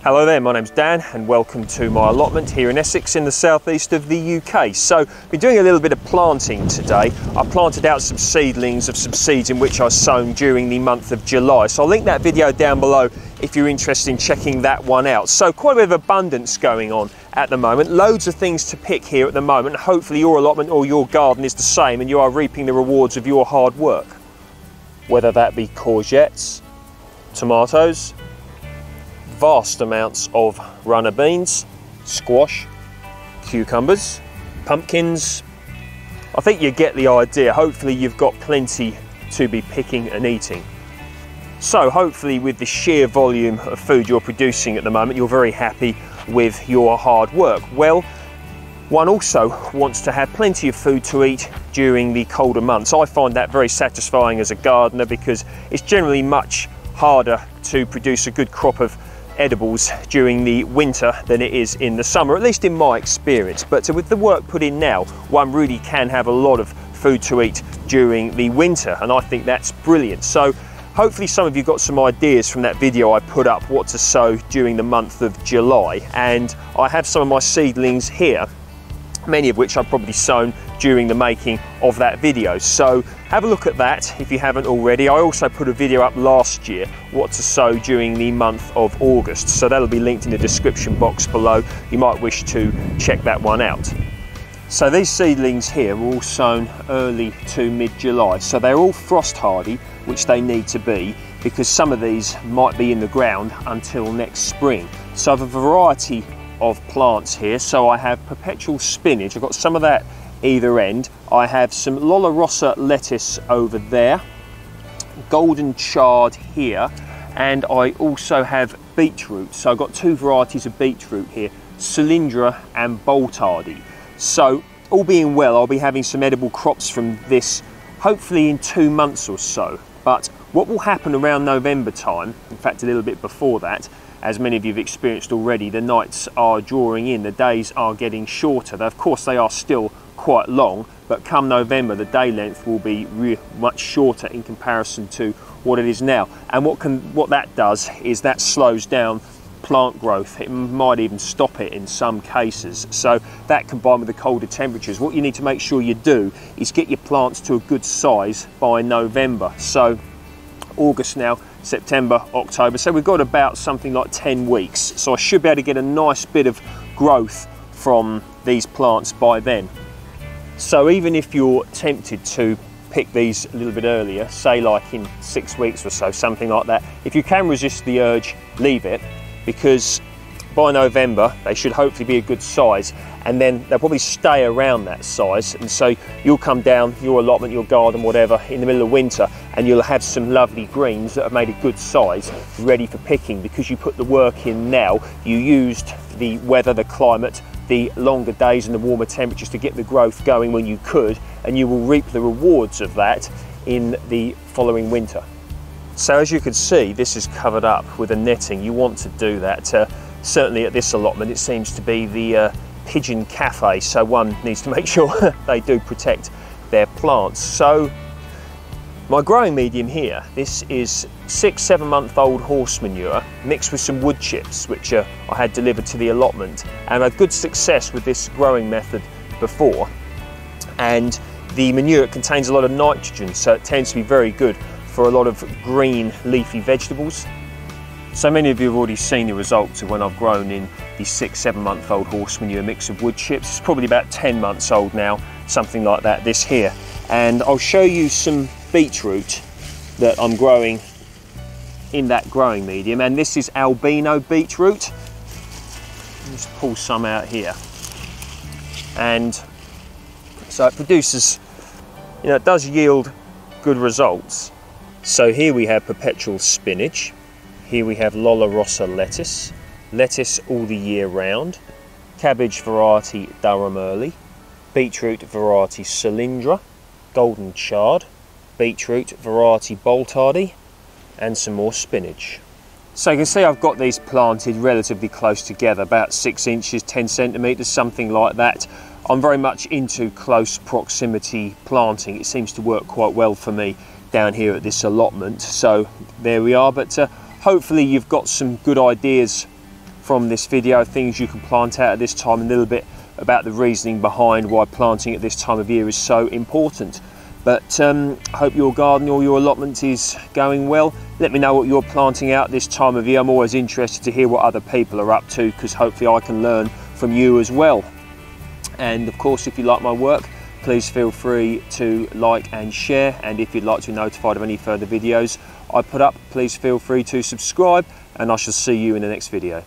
Hello there, my name's Dan and welcome to my allotment here in Essex in the southeast of the UK. So, we're doing a little bit of planting today. I planted out some seedlings of some seeds in which I sown during the month of July. So I'll link that video down below if you're interested in checking that one out. So quite a bit of abundance going on at the moment. Loads of things to pick here at the moment. Hopefully your allotment or your garden is the same and you are reaping the rewards of your hard work. Whether that be courgettes, tomatoes, vast amounts of runner beans, squash, cucumbers, pumpkins. I think you get the idea. Hopefully you've got plenty to be picking and eating. So hopefully with the sheer volume of food you're producing at the moment, you're very happy with your hard work. Well, one also wants to have plenty of food to eat during the colder months. I find that very satisfying as a gardener because it's generally much harder to produce a good crop of edibles during the winter than it is in the summer, at least in my experience. But with the work put in now, one really can have a lot of food to eat during the winter, and I think that's brilliant. So hopefully some of you got some ideas from that video I put up, what to sow during the month of July. And I have some of my seedlings here, many of which I've probably sown during the making of that video. So have a look at that if you haven't already. I also put a video up last year, what to sow during the month of August. So that'll be linked in the description box below. You might wish to check that one out. So these seedlings here were all sown early to mid-July. So they're all frost hardy, which they need to be, because some of these might be in the ground until next spring. So I have a variety of plants here. So I have Perpetual Spinach, I've got some of that either end. I have some Lollo Rossa lettuce over there, golden chard here, and I also have beetroot. So I've got two varieties of beetroot here, Cylindra and Boltardy. So all being well, I'll be having some edible crops from this hopefully in 2 months or so. But what will happen around November time, in fact a little bit before that, as many of you have experienced already, the nights are drawing in, the days are getting shorter. Of course they are still quite long, but come November the day length will be much shorter in comparison to what it is now. And what that does is that slows down plant growth. It might even stop it in some cases. So that combined with the colder temperatures, what you need to make sure you do is get your plants to a good size by November. So August now, September, October, so we've got about something like 10 weeks. So I should be able to get a nice bit of growth from these plants by then. So even if you're tempted to pick these a little bit earlier, say like in 6 weeks or so, something like that, if you can resist the urge, leave it, because by November they should hopefully be a good size, and then they'll probably stay around that size, and so you'll come down your allotment, your garden, whatever, in the middle of winter, and you'll have some lovely greens that have made a good size ready for picking, because you put the work in now. You used the weather, the climate, the longer days and the warmer temperatures to get the growth going when you could, and you will reap the rewards of that in the following winter. So as you can see, this is covered up with a netting. You want to do that. Certainly at this allotment it seems to be the pigeon cafe, so one needs to make sure they do protect their plants. So my growing medium here, this is 6-7 month old horse manure mixed with some wood chips, which I had delivered to the allotment, and I had good success with this growing method before. And the manure contains a lot of nitrogen, so it tends to be very good for a lot of green leafy vegetables. So many of you have already seen the results of when I've grown in the 6-7 month old horse manure mix of wood chips. It's probably about 10 months old now, something like that, this here. And I'll show you some beetroot that I'm growing in that growing medium, and this is albino beetroot. Just pull some out here. And so it produces, it does yield good results. So here we have Perpetual Spinach. Here we have Lollo Rossa lettuce, lettuce all the year round, cabbage variety Durham Early, beetroot variety Cylindra, golden chard, beetroot variety Boltardy, and some more spinach. So you can see I've got these planted relatively close together, about 6 inches, 10 centimetres, something like that. I'm very much into close proximity planting. It seems to work quite well for me down here at this allotment. So there we are, but hopefully you've got some good ideas from this video, things you can plant out at this time, and a little bit about the reasoning behind why planting at this time of year is so important. But I hope your garden or your allotment is going well. Let me know what you're planting out this time of year. I'm always interested to hear what other people are up to, because hopefully I can learn from you as well. And of course, if you like my work, please feel free to like and share. And if you'd like to be notified of any further videos I put up, please feel free to subscribe, and I shall see you in the next video.